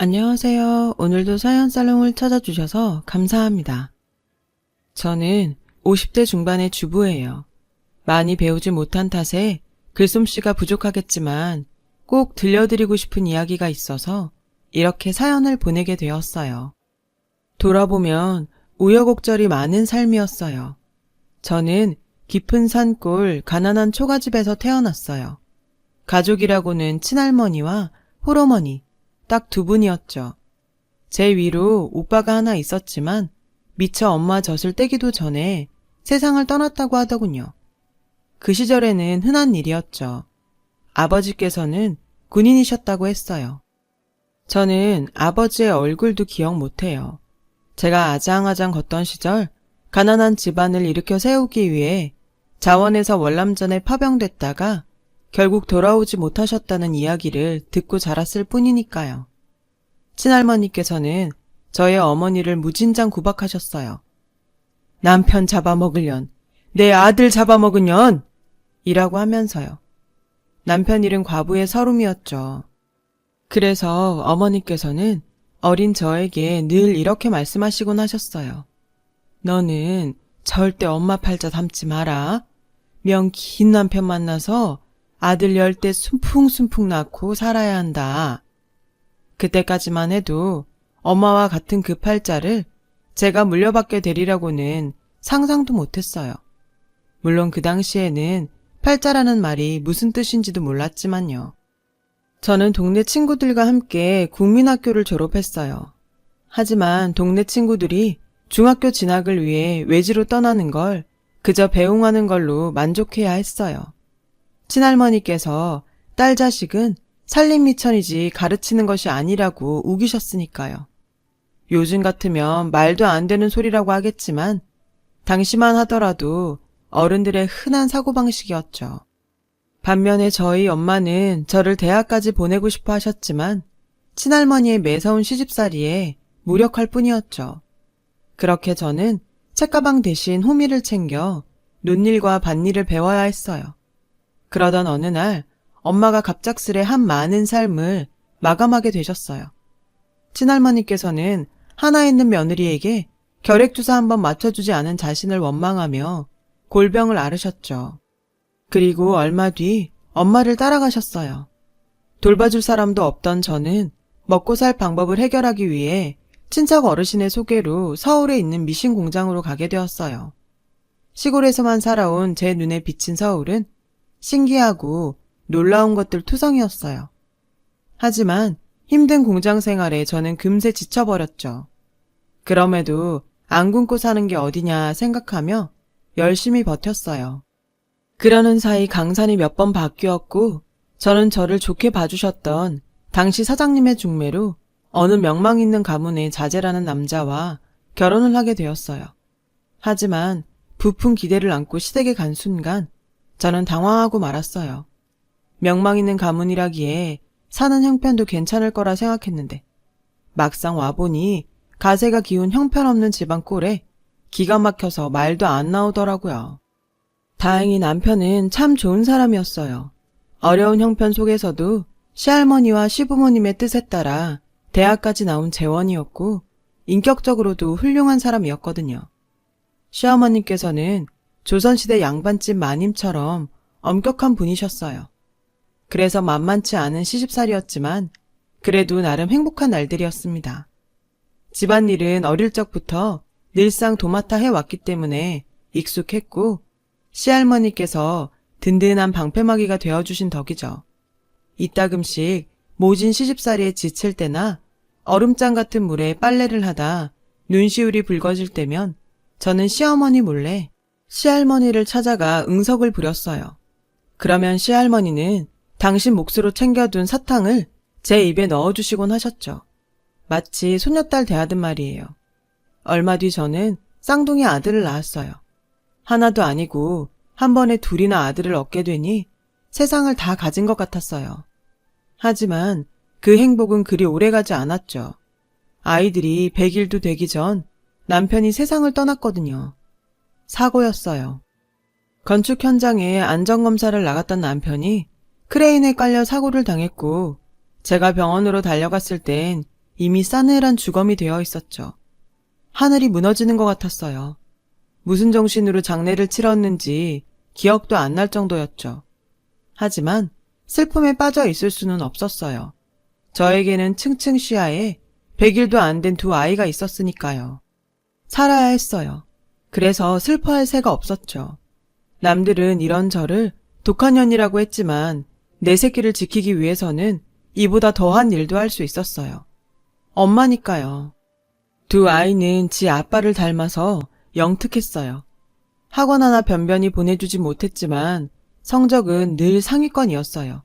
안녕하세요. 오늘도 사연살롱을 찾아주셔서 감사합니다. 저는 50대 중반의 주부예요. 많이 배우지 못한 탓에 글솜씨가 부족하겠지만 꼭 들려드리고 싶은 이야기가 있어서 이렇게 사연을 보내게 되었어요. 돌아보면 우여곡절이 많은 삶이었어요. 저는 깊은 산골 가난한 초가집에서 태어났어요. 가족이라고는 친할머니와 홀어머니, 딱 두 분이었죠. 제 위로 오빠가 하나 있었지만 미처 엄마 젖을 떼기도 전에 세상을 떠났다고 하더군요. 그 시절에는 흔한 일이었죠. 아버지께서는 군인이셨다고 했어요. 저는 아버지의 얼굴도 기억 못해요. 제가 아장아장 걷던 시절 가난한 집안을 일으켜 세우기 위해 자원에서 월남전에 파병됐다가 결국 돌아오지 못하셨다는 이야기를 듣고 자랐을 뿐이니까요. 친할머니께서는 저의 어머니를 무진장 구박하셨어요. 남편 잡아먹으련, 내 아들 잡아먹으련! 이라고 하면서요. 남편 일은 과부의 서름이었죠. 그래서 어머니께서는 어린 저에게 늘 이렇게 말씀하시곤 하셨어요. 너는 절대 엄마 팔자 담지 마라. 명 긴 남편 만나서 아들 10대 순풍순풍 낳고 살아야 한다. 그때까지만 해도 엄마와 같은 그 팔자를 제가 물려받게 되리라고는 상상도 못했어요. 물론 그 당시에는 팔자라는 말이 무슨 뜻인지도 몰랐지만요. 저는 동네 친구들과 함께 국민학교를 졸업했어요. 하지만 동네 친구들이 중학교 진학을 위해 외지로 떠나는 걸 그저 배웅하는 걸로 만족해야 했어요. 친할머니께서 딸 자식은 살림미천이지 가르치는 것이 아니라고 우기셨으니까요. 요즘 같으면 말도 안 되는 소리라고 하겠지만 당시만 하더라도 어른들의 흔한 사고방식이었죠. 반면에 저희 엄마는 저를 대학까지 보내고 싶어 하셨지만 친할머니의 매서운 시집살이에 무력할 뿐이었죠. 그렇게 저는 책가방 대신 호미를 챙겨 논일과 밭일을 배워야 했어요. 그러던 어느 날 엄마가 갑작스레 한 많은 삶을 마감하게 되셨어요. 친할머니께서는 하나 있는 며느리에게 결핵주사 한번 맞춰주지 않은 자신을 원망하며 골병을 앓으셨죠. 그리고 얼마 뒤 엄마를 따라가셨어요. 돌봐줄 사람도 없던 저는 먹고 살 방법을 해결하기 위해 친척 어르신의 소개로 서울에 있는 미신 공장으로 가게 되었어요. 시골에서만 살아온 제 눈에 비친 서울은 신기하고 놀라운 것들 투성이었어요. 하지만 힘든 공장 생활에 저는 금세 지쳐버렸죠. 그럼에도 안 굶고 사는 게 어디냐 생각하며 열심히 버텼어요. 그러는 사이 강산이 몇 번 바뀌었고 저는 저를 좋게 봐주셨던 당시 사장님의 중매로 어느 명망 있는 가문의 자제라는 남자와 결혼을 하게 되었어요. 하지만 부푼 기대를 안고 시댁에 간 순간 저는 당황하고 말았어요. 명망 있는 가문이라기에 사는 형편도 괜찮을 거라 생각했는데 막상 와보니 가세가 기운 형편없는 집안 꼴에 기가 막혀서 말도 안 나오더라고요. 다행히 남편은 참 좋은 사람이었어요. 어려운 형편 속에서도 시할머니와 시부모님의 뜻에 따라 대학까지 나온 재원이었고 인격적으로도 훌륭한 사람이었거든요. 시어머님께서는 조선시대 양반집 마님처럼 엄격한 분이셨어요. 그래서 만만치 않은 시집살이였지만 그래도 나름 행복한 날들이었습니다. 집안일은 어릴 적부터 늘상 도맡아 해왔기 때문에 익숙했고 시할머니께서 든든한 방패막이가 되어주신 덕이죠. 이따금씩 모진 시집살이에 지칠 때나 얼음장 같은 물에 빨래를 하다 눈시울이 붉어질 때면 저는 시어머니 몰래 시할머니를 찾아가 응석을 부렸어요. 그러면 시할머니는 당신 몫으로 챙겨둔 사탕을 제 입에 넣어주시곤 하셨죠. 마치 손녀딸 대하듯 말이에요. 얼마 뒤 저는 쌍둥이 아들을 낳았어요. 하나도 아니고 한 번에 둘이나 아들을 얻게 되니 세상을 다 가진 것 같았어요. 하지만 그 행복은 그리 오래가지 않았죠. 아이들이 100일도 되기 전 남편이 세상을 떠났거든요. 사고였어요. 건축 현장에 안전검사를 나갔던 남편이 크레인에 깔려 사고를 당했고 제가 병원으로 달려갔을 땐 이미 싸늘한 주검이 되어 있었죠. 하늘이 무너지는 것 같았어요. 무슨 정신으로 장례를 치렀는지 기억도 안 날 정도였죠. 하지만 슬픔에 빠져 있을 수는 없었어요. 저에게는 층층 시야에 100일도 안 된 두 아이가 있었으니까요. 살아야 했어요. 그래서 슬퍼할 새가 없었죠. 남들은 이런 저를 독한 년이라고 했지만 내 새끼를 지키기 위해서는 이보다 더한 일도 할 수 있었어요. 엄마니까요. 두 아이는 지 아빠를 닮아서 영특했어요. 학원 하나 변변히 보내주지 못했지만 성적은 늘 상위권이었어요.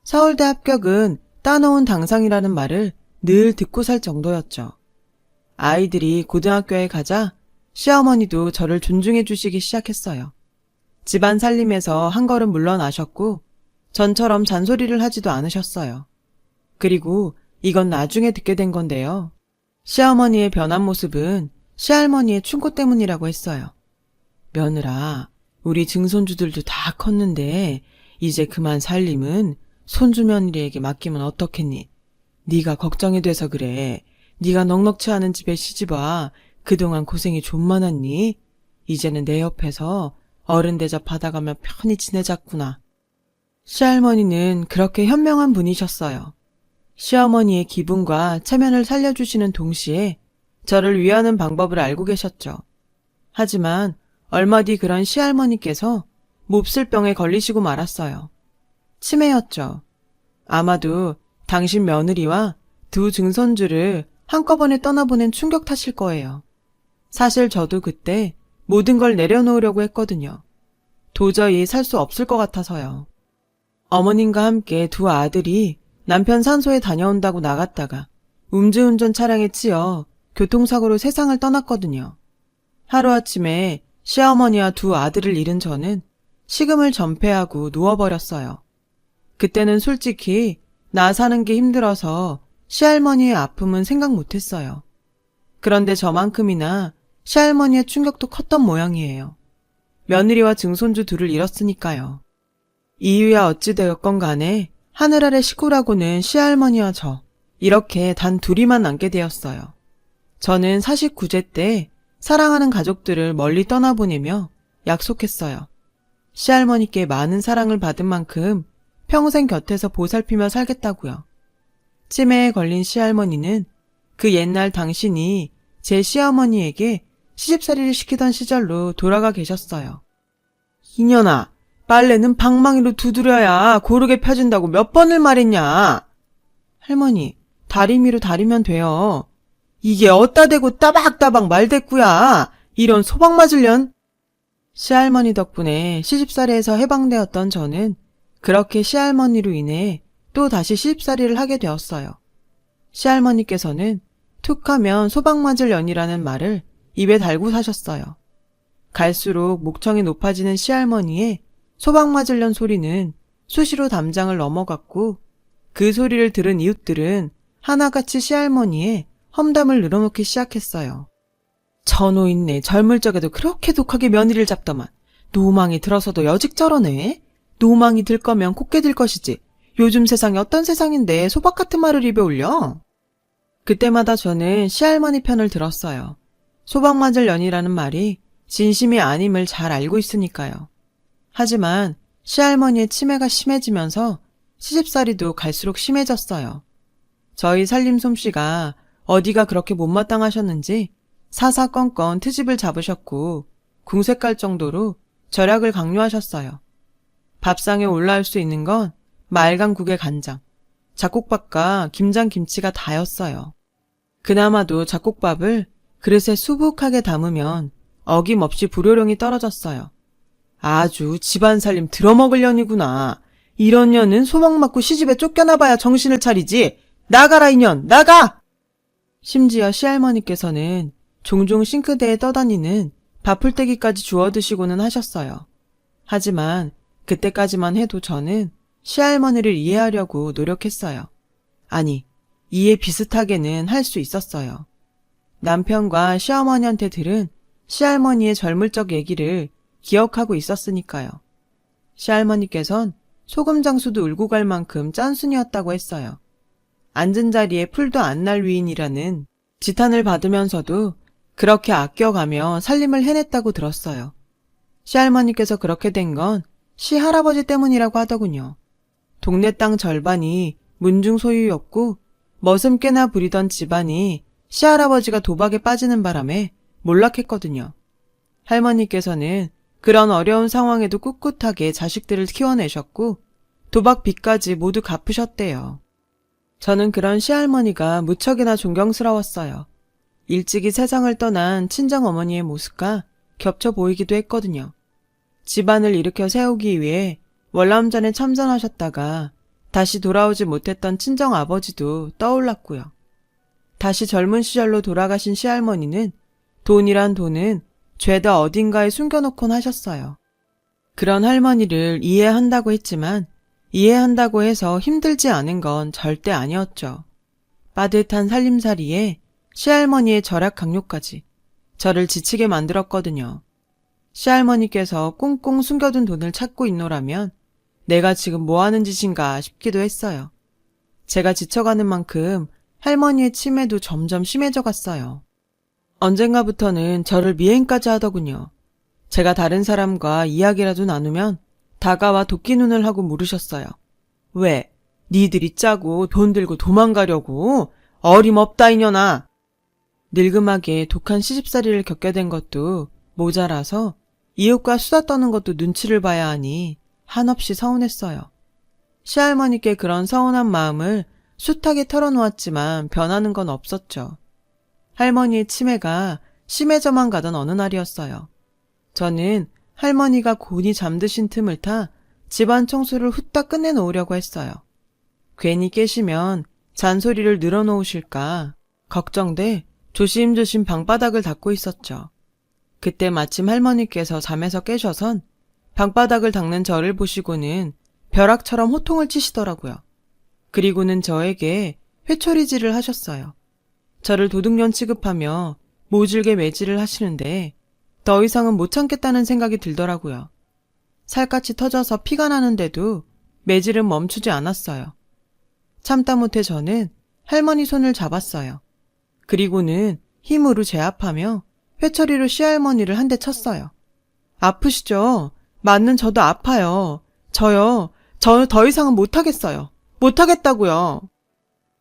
서울대 합격은 따놓은 당상이라는 말을 늘 듣고 살 정도였죠. 아이들이 고등학교에 가자 시어머니도 저를 존중해 주시기 시작했어요. 집안 살림에서 한 걸음 물러나셨고 전처럼 잔소리를 하지도 않으셨어요. 그리고 이건 나중에 듣게 된 건데요. 시어머니의 변한 모습은 시할머니의 충고 때문이라고 했어요. 며느라, 우리 증손주들도 다 컸는데 이제 그만 살림은 손주 며느리에게 맡기면 어떻겠니? 네가 걱정이 돼서 그래. 네가 넉넉치 않은 집에 시집와 그동안 고생이 좀 많았니? 이제는 내 옆에서 어른 대접 받아가며 편히 지내자꾸나. 시할머니는 그렇게 현명한 분이셨어요. 시어머니의 기분과 체면을 살려주시는 동시에 저를 위하는 방법을 알고 계셨죠. 하지만 얼마 뒤 그런 시할머니께서 몹쓸 병에 걸리시고 말았어요. 치매였죠. 아마도 당신 며느리와 두 증손주를 한꺼번에 떠나보낸 충격 탓일 거예요. 사실 저도 그때 모든 걸 내려놓으려고 했거든요. 도저히 살 수 없을 것 같아서요. 어머님과 함께 두 아들이 남편 산소에 다녀온다고 나갔다가 음주운전 차량에 치여 교통사고로 세상을 떠났거든요. 하루아침에 시어머니와 두 아들을 잃은 저는 식음을 전폐하고 누워버렸어요. 그때는 솔직히 나 사는 게 힘들어서 시할머니의 아픔은 생각 못했어요. 그런데 저만큼이나 시할머니의 충격도 컸던 모양이에요. 며느리와 증손주 둘을 잃었으니까요. 이유야 어찌 되었건 간에 하늘 아래 식구라고는 시할머니와 저, 이렇게 단 둘이만 남게 되었어요. 저는 49제 때 사랑하는 가족들을 멀리 떠나보내며 약속했어요. 시할머니께 많은 사랑을 받은 만큼 평생 곁에서 보살피며 살겠다고요. 치매에 걸린 시할머니는 그 옛날 당신이 제 시어머니에게 시집살이를 시키던 시절로 돌아가 계셨어요. 이년아, 빨래는 방망이로 두드려야 고르게 펴진다고 몇 번을 말했냐? 할머니, 다리미로 다리면 돼요. 이게 어따 대고 따박따박 말대꾸야. 이런 소방 맞을련? 시할머니 덕분에 시집살이에서 해방되었던 저는 그렇게 시할머니로 인해 또 다시 시집살이를 하게 되었어요. 시할머니께서는 툭하면 소방 맞을 년이라는 말을 입에 달고 사셨어요. 갈수록 목청이 높아지는 시할머니의 소방 맞을 년 소리는 수시로 담장을 넘어갔고 그 소리를 들은 이웃들은 하나같이 시할머니의 험담을 늘어놓기 시작했어요. 저 노인네 젊을 적에도 그렇게 독하게 며느리를 잡더만 노망이 들어서도 여직 저러네. 노망이 들 거면 곱게 들 것이지. 요즘 세상이 어떤 세상인데 소박 같은 말을 입에 올려? 그때마다 저는 시할머니 편을 들었어요. 소박 맞을 년이라는 말이 진심이 아님을 잘 알고 있으니까요. 하지만 시할머니의 치매가 심해지면서 시집살이도 갈수록 심해졌어요. 저희 살림 솜씨가 어디가 그렇게 못마땅하셨는지 사사건건 트집을 잡으셨고 궁색할 정도로 절약을 강요하셨어요. 밥상에 올라올 수 있는 건 말간국에 간장, 잡곡밥과 김장김치가 다였어요. 그나마도 잡곡밥을 그릇에 수북하게 담으면 어김없이 불효령이 떨어졌어요. 아주 집안 살림 들어먹을 년이구나. 이런 년은 소방 맞고 시집에 쫓겨나봐야 정신을 차리지. 나가라 이년, 나가! 심지어 시할머니께서는 종종 싱크대에 떠다니는 밥풀떼기까지 주워 드시고는 하셨어요. 하지만 그때까지만 해도 저는 시할머니를 이해하려고 노력했어요. 아니, 이해 비슷하게는 할 수 있었어요. 남편과 시어머니한테 들은 시할머니의 젊을 적 얘기를 기억하고 있었으니까요. 시할머니께선 소금 장수도 울고 갈 만큼 짠순이었다고 했어요. 앉은 자리에 풀도 안 날 위인이라는 지탄을 받으면서도 그렇게 아껴가며 살림을 해냈다고 들었어요. 시할머니께서 그렇게 된 건 시할아버지 때문이라고 하더군요. 동네 땅 절반이 문중 소유였고 머슴께나 부리던 집안이 시할아버지가 도박에 빠지는 바람에 몰락했거든요. 할머니께서는 그런 어려운 상황에도 꿋꿋하게 자식들을 키워내셨고 도박 빚까지 모두 갚으셨대요. 저는 그런 시할머니가 무척이나 존경스러웠어요. 일찍이 세상을 떠난 친정어머니의 모습과 겹쳐 보이기도 했거든요. 집안을 일으켜 세우기 위해 월남전에 참전하셨다가 다시 돌아오지 못했던 친정아버지도 떠올랐고요. 다시 젊은 시절로 돌아가신 시할머니는 돈이란 돈은 죄다 어딘가에 숨겨놓곤 하셨어요. 그런 할머니를 이해한다고 했지만 이해한다고 해서 힘들지 않은 건 절대 아니었죠. 빠듯한 살림살이에 시할머니의 절약 강요까지 저를 지치게 만들었거든요. 시할머니께서 꽁꽁 숨겨둔 돈을 찾고 있노라면 내가 지금 뭐하는 짓인가 싶기도 했어요. 제가 지쳐가는 만큼 할머니의 치매도 점점 심해져 갔어요. 언젠가부터는 저를 미행까지 하더군요. 제가 다른 사람과 이야기라도 나누면 다가와 도끼 눈을 하고 물으셨어요. 왜? 니들이 짜고 돈 들고 도망가려고? 어림없다 이년아. 늙음하게 독한 시집살이를 겪게 된 것도 모자라서 이웃과 수다 떠는 것도 눈치를 봐야 하니 한없이 서운했어요. 시할머니께 그런 서운한 마음을 숱하게 털어놓았지만 변하는 건 없었죠. 할머니의 치매가 심해져만 가던 어느 날이었어요. 저는 할머니가 곤히 잠드신 틈을 타 집안 청소를 후딱 끝내놓으려고 했어요. 괜히 깨시면 잔소리를 늘어놓으실까 걱정돼 조심조심 방바닥을 닦고 있었죠. 그때 마침 할머니께서 잠에서 깨셔선 방바닥을 닦는 저를 보시고는 벼락처럼 호통을 치시더라고요. 그리고는 저에게 회초리질을 하셨어요. 저를 도둑년 취급하며 모질게 매질을 하시는데 더 이상은 못 참겠다는 생각이 들더라고요. 살갗이 터져서 피가 나는데도 매질은 멈추지 않았어요. 참다 못해 저는 할머니 손을 잡았어요. 그리고는 힘으로 제압하며 회초리로 시할머니를 한 대 쳤어요. 아프시죠? 맞는 저도 아파요. 저 더 이상은 못하겠어요. 못하겠다고요.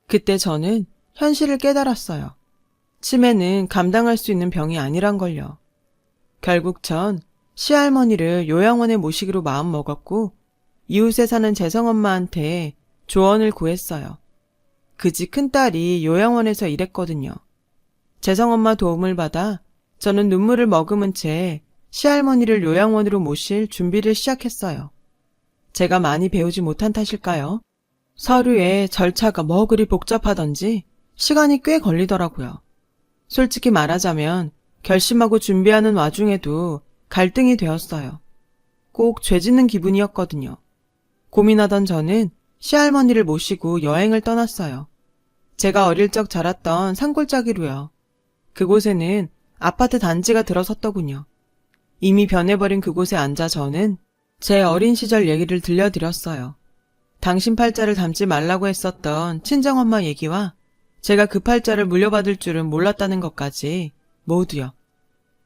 그때 저는 현실을 깨달았어요. 치매는 감당할 수 있는 병이 아니란 걸요. 결국 전 시할머니를 요양원에 모시기로 마음먹었고 이웃에 사는 재성엄마한테 조언을 구했어요. 그 집 큰딸이 요양원에서 일했거든요. 재성엄마 도움을 받아 저는 눈물을 머금은 채 시할머니를 요양원으로 모실 준비를 시작했어요. 제가 많이 배우지 못한 탓일까요? 서류에 절차가 뭐 그리 복잡하던지 시간이 꽤 걸리더라고요. 솔직히 말하자면 결심하고 준비하는 와중에도 갈등이 되었어요. 꼭 죄 짓는 기분이었거든요. 고민하던 저는 시할머니를 모시고 여행을 떠났어요. 제가 어릴 적 자랐던 산골짜기로요. 그곳에는 아파트 단지가 들어섰더군요. 이미 변해버린 그곳에 앉아 저는 제 어린 시절 얘기를 들려드렸어요. 당신 팔자를 닮지 말라고 했었던 친정엄마 얘기와 제가 그 팔자를 물려받을 줄은 몰랐다는 것까지 모두요.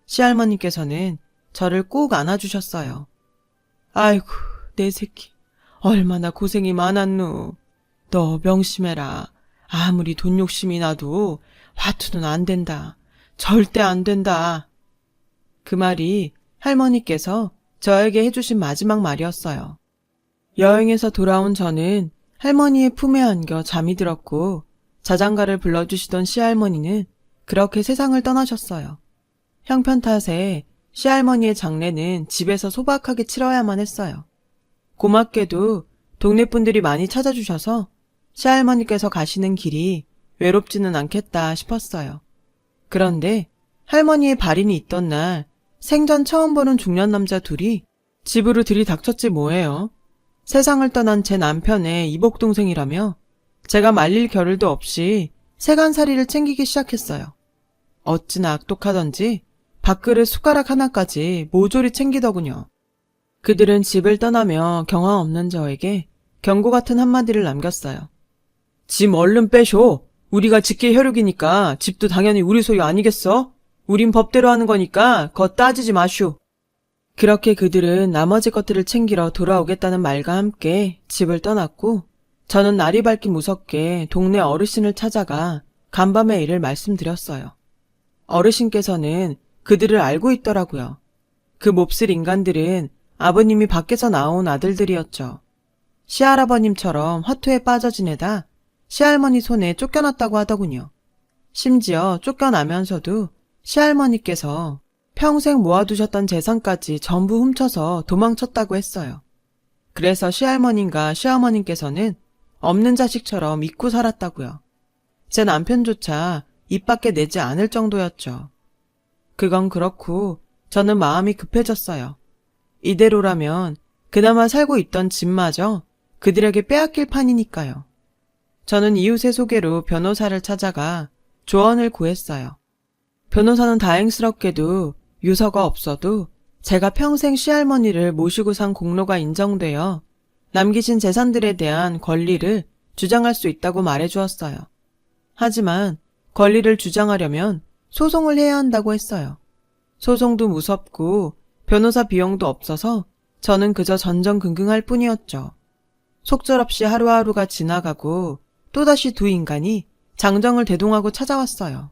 시할머니께서는 저를 꼭 안아주셨어요. 아이고 내 새끼 얼마나 고생이 많았누. 너 명심해라. 아무리 돈 욕심이 나도 화투는 안 된다. 절대 안 된다. 그 말이 할머니께서 저에게 해주신 마지막 말이었어요. 여행에서 돌아온 저는 할머니의 품에 안겨 잠이 들었고 자장가를 불러주시던 시할머니는 그렇게 세상을 떠나셨어요. 형편 탓에 시할머니의 장례는 집에서 소박하게 치러야만 했어요. 고맙게도 동네 분들이 많이 찾아주셔서 시할머니께서 가시는 길이 외롭지는 않겠다 싶었어요. 그런데 할머니의 발인이 있던 날 생전 처음 보는 중년 남자 둘이 집으로 들이닥쳤지 뭐예요. 세상을 떠난 제 남편의 이복동생이라며 제가 말릴 겨를도 없이 세간살이를 챙기기 시작했어요. 어찌나 악독하던지 밥그릇 숟가락 하나까지 모조리 챙기더군요. 그들은 집을 떠나며 경황 없는 저에게 경고 같은 한마디를 남겼어요. 짐 얼른 빼쇼. 우리가 직계 혈육이니까 집도 당연히 우리 소유 아니겠어? 우린 법대로 하는 거니까 거 따지지 마쇼. 그렇게 그들은 나머지 것들을 챙기러 돌아오겠다는 말과 함께 집을 떠났고 저는 날이 밝기 무섭게 동네 어르신을 찾아가 간밤의 일을 말씀드렸어요. 어르신께서는 그들을 알고 있더라고요. 그 몹쓸 인간들은 아버님이 밖에서 나온 아들들이었죠. 시할아버님처럼 화투에 빠져 지내다 시할머니 손에 쫓겨났다고 하더군요. 심지어 쫓겨나면서도 시할머니께서 평생 모아두셨던 재산까지 전부 훔쳐서 도망쳤다고 했어요. 그래서 시할머님과 시어머님께서는 없는 자식처럼 잊고 살았다고요. 제 남편조차 입 밖에 내지 않을 정도였죠. 그건 그렇고 저는 마음이 급해졌어요. 이대로라면 그나마 살고 있던 집마저 그들에게 빼앗길 판이니까요. 저는 이웃의 소개로 변호사를 찾아가 조언을 구했어요. 변호사는 다행스럽게도 유서가 없어도 제가 평생 시할머니를 모시고 산 공로가 인정되어 남기신 재산들에 대한 권리를 주장할 수 있다고 말해주었어요. 하지만 권리를 주장하려면 소송을 해야 한다고 했어요. 소송도 무섭고 변호사 비용도 없어서 저는 그저 전전긍긍할 뿐이었죠. 속절없이 하루하루가 지나가고 또다시 두 인간이 장정을 대동하고 찾아왔어요.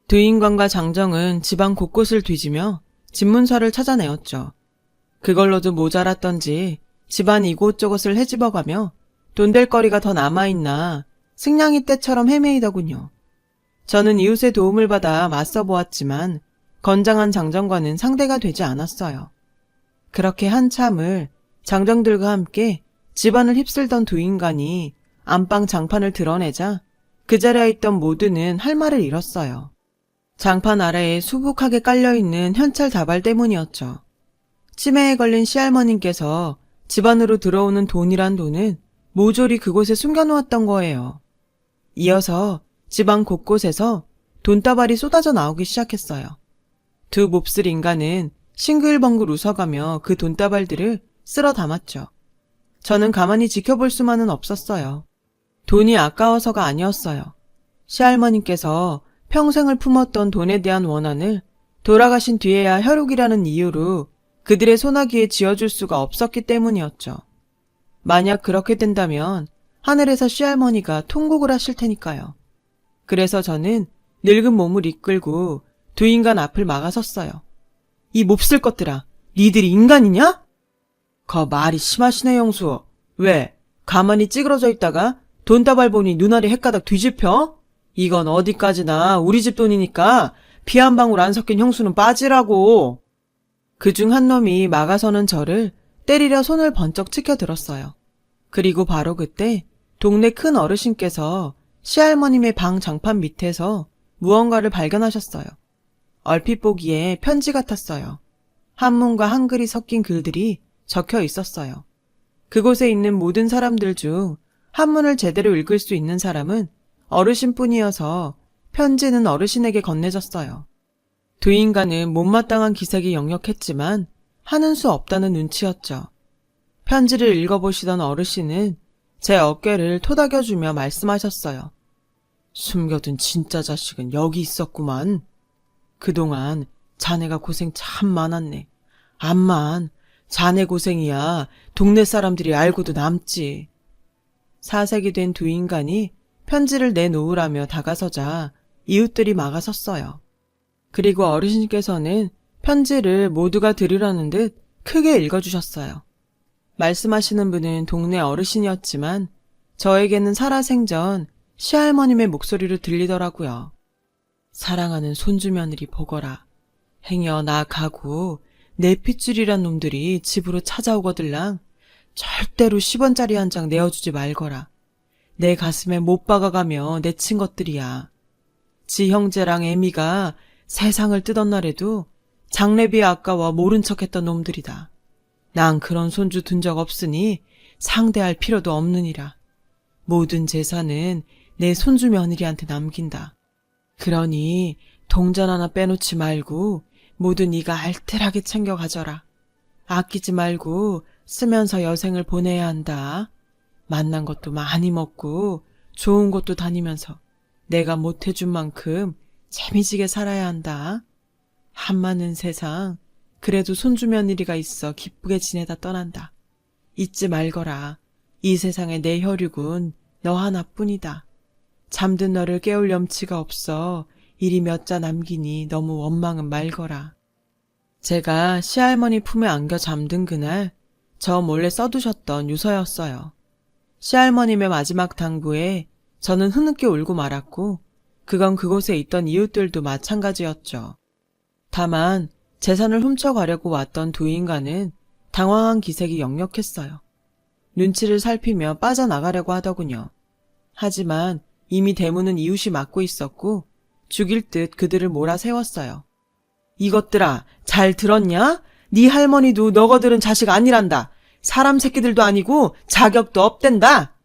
두 인간과 장정은 집안 곳곳을 뒤지며 집문서를 찾아내었죠. 그걸로도 모자랐던지 집안 이곳저곳을 헤집어가며 돈 될 거리가 더 남아있나 승냥이 떼처럼 헤매이더군요. 저는 이웃의 도움을 받아 맞서 보았지만 건장한 장정과는 상대가 되지 않았어요. 그렇게 한참을 장정들과 함께 집안을 휩쓸던 두 인간이 안방 장판을 드러내자 그 자리에 있던 모두는 할 말을 잃었어요. 장판 아래에 수북하게 깔려있는 현찰 다발 때문이었죠. 치매에 걸린 시할머님께서 집안으로 들어오는 돈이란 돈은 모조리 그곳에 숨겨놓았던 거예요. 이어서 집안 곳곳에서 돈다발이 쏟아져 나오기 시작했어요. 두 몹쓸 인간은 싱글벙글 웃어가며 그 돈다발들을 쓸어 담았죠. 저는 가만히 지켜볼 수만은 없었어요. 돈이 아까워서가 아니었어요. 시할머님께서 평생을 품었던 돈에 대한 원한을 돌아가신 뒤에야 혈육이라는 이유로 그들의 소나기에 지어줄 수가 없었기 때문이었죠. 만약 그렇게 된다면 하늘에서 시할머니가 통곡을 하실 테니까요. 그래서 저는 늙은 몸을 이끌고 두 인간 앞을 막아섰어요. 이 몹쓸 것들아, 니들이 인간이냐? 거 말이 심하시네, 영수. 왜? 가만히 찌그러져 있다가 돈다발 보니 눈알이 헷가닥 뒤집혀? 이건 어디까지나 우리 집 돈이니까 피 한 방울 안 섞인 형수는 빠지라고. 그중 한 놈이 막아서는 저를 때리려 손을 번쩍 치켜들었어요. 그리고 바로 그때 동네 큰 어르신께서 시할머님의 방 장판 밑에서 무언가를 발견하셨어요. 얼핏 보기에 편지 같았어요. 한문과 한글이 섞인 글들이 적혀 있었어요. 그곳에 있는 모든 사람들 중 한문을 제대로 읽을 수 있는 사람은 어르신뿐이어서 편지는 어르신에게 건네졌어요. 두 인간은 못마땅한 기색이 역력했지만 하는 수 없다는 눈치였죠. 편지를 읽어보시던 어르신은 제 어깨를 토닥여주며 말씀하셨어요. 숨겨둔 진짜 자식은 여기 있었구만. 그동안 자네가 고생 참 많았네. 암만 자네 고생이야 동네 사람들이 알고도 남지. 사색이 된 두 인간이 편지를 내놓으라며 다가서자 이웃들이 막아섰어요. 그리고 어르신께서는 편지를 모두가 들으라는 듯 크게 읽어주셨어요. 말씀하시는 분은 동네 어르신이었지만 저에게는 살아생전 시할머님의 목소리로 들리더라고요. 사랑하는 손주며느리 보거라. 행여 나 가고 내 핏줄이란 놈들이 집으로 찾아오거들랑 절대로 10원짜리 한 장 내어주지 말거라. 내 가슴에 못 박아가며 내친 것들이야. 지 형제랑 애미가 세상을 뜨던 날에도 장례비에 아까워 모른 척했던 놈들이다. 난 그런 손주 둔 적 없으니 상대할 필요도 없느니라. 모든 재산은 내 손주 며느리한테 남긴다. 그러니 동전 하나 빼놓지 말고 모두 네가 알뜰하게 챙겨 가져라. 아끼지 말고 쓰면서 여생을 보내야 한다. 만난 것도 많이 먹고 좋은 곳도 다니면서 내가 못해준 만큼 재미지게 살아야 한다. 한많은 세상, 그래도 손주 며느리가 있어 기쁘게 지내다 떠난다. 잊지 말거라. 이 세상에 내 혈육은 너 하나뿐이다. 잠든 너를 깨울 염치가 없어 일이 몇 자 남기니 너무 원망은 말거라. 제가 시할머니 품에 안겨 잠든 그날 저 몰래 써두셨던 유서였어요. 시할머님의 마지막 당부에 저는 흐느껴 울고 말았고 그건 그곳에 있던 이웃들도 마찬가지였죠. 다만 재산을 훔쳐가려고 왔던 두 인간은 당황한 기색이 역력했어요. 눈치를 살피며 빠져나가려고 하더군요. 하지만 이미 대문은 이웃이 막고 있었고 죽일 듯 그들을 몰아세웠어요. 이것들아, 잘 들었냐? 네 할머니도 너거들은 자식 아니란다. 사람 새끼들도 아니고 자격도 없댄다.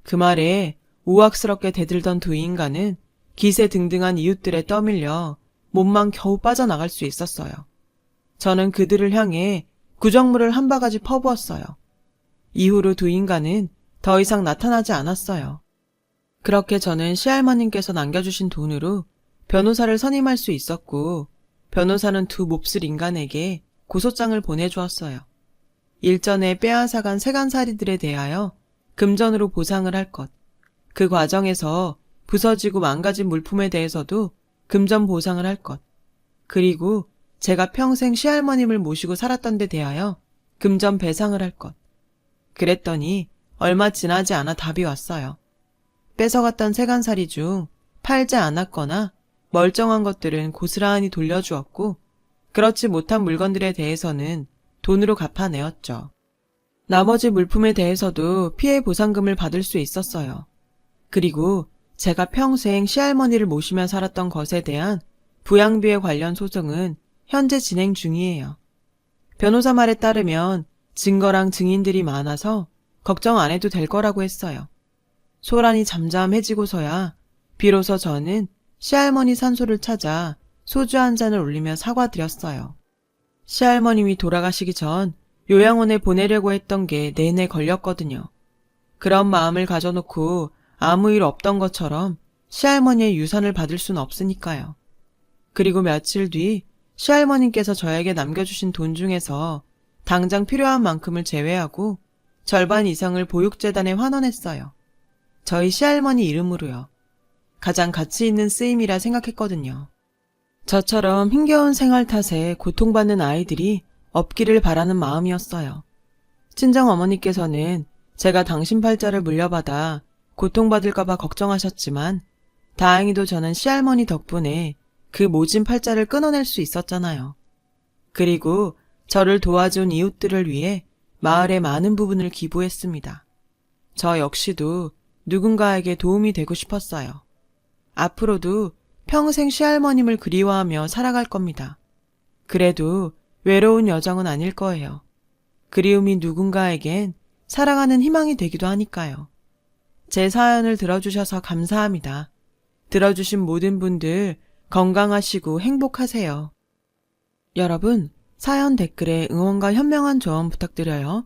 그 말에 우악스럽게 대들던 두 인간은 기세등등한 이웃들에 떠밀려 몸만 겨우 빠져나갈 수 있었어요. 저는 그들을 향해 구정물을 한 바가지 퍼부었어요. 이후로 두 인간은 더 이상 나타나지 않았어요. 그렇게 저는 시할머님께서 남겨주신 돈으로 변호사를 선임할 수 있었고 변호사는 두 몹쓸 인간에게 고소장을 보내주었어요. 일전에 빼앗아간 세간살이들에 대하여 금전으로 보상을 할 것, 그 과정에서 부서지고 망가진 물품에 대해서도 금전 보상을 할 것, 그리고 제가 평생 시할머님을 모시고 살았던 데 대하여 금전 배상을 할 것. 그랬더니 얼마 지나지 않아 답이 왔어요. 뺏어갔던 세간살이 중 팔지 않았거나 멀쩡한 것들은 고스란히 돌려주었고 그렇지 못한 물건들에 대해서는 돈으로 갚아내었죠. 나머지 물품에 대해서도 피해 보상금을 받을 수 있었어요. 그리고 제가 평생 시할머니를 모시며 살았던 것에 대한 부양비에 관련 소송은 현재 진행 중이에요. 변호사 말에 따르면 증거랑 증인들이 많아서 걱정 안 해도 될 거라고 했어요. 소란이 잠잠해지고서야 비로소 저는 시할머니 산소를 찾아 소주 한 잔을 올리며 사과드렸어요. 시할머님이 돌아가시기 전 요양원에 보내려고 했던 게 내내 걸렸거든요. 그런 마음을 가져놓고 아무 일 없던 것처럼 시할머니의 유산을 받을 순 없으니까요. 그리고 며칠 뒤 시할머님께서 저에게 남겨주신 돈 중에서 당장 필요한 만큼을 제외하고 절반 이상을 보육재단에 환원했어요. 저희 시할머니 이름으로요. 가장 가치 있는 쓰임이라 생각했거든요. 저처럼 힘겨운 생활 탓에 고통받는 아이들이 없기를 바라는 마음이었어요. 친정어머니께서는 제가 당신 팔자를 물려받아 고통받을까봐 걱정하셨지만 다행히도 저는 시할머니 덕분에 그 모진 팔자를 끊어낼 수 있었잖아요. 그리고 저를 도와준 이웃들을 위해 마을의 많은 부분을 기부했습니다. 저 역시도 누군가에게 도움이 되고 싶었어요. 앞으로도 평생 시할머님을 그리워하며 살아갈 겁니다. 그래도 외로운 여정은 아닐 거예요. 그리움이 누군가에겐 사랑하는 희망이 되기도 하니까요. 제 사연을 들어주셔서 감사합니다. 들어주신 모든 분들 건강하시고 행복하세요. 여러분, 사연 댓글에 응원과 현명한 조언 부탁드려요.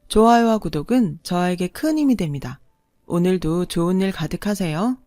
좋아요와 구독은 저에게 큰 힘이 됩니다. 오늘도 좋은 일 가득하세요.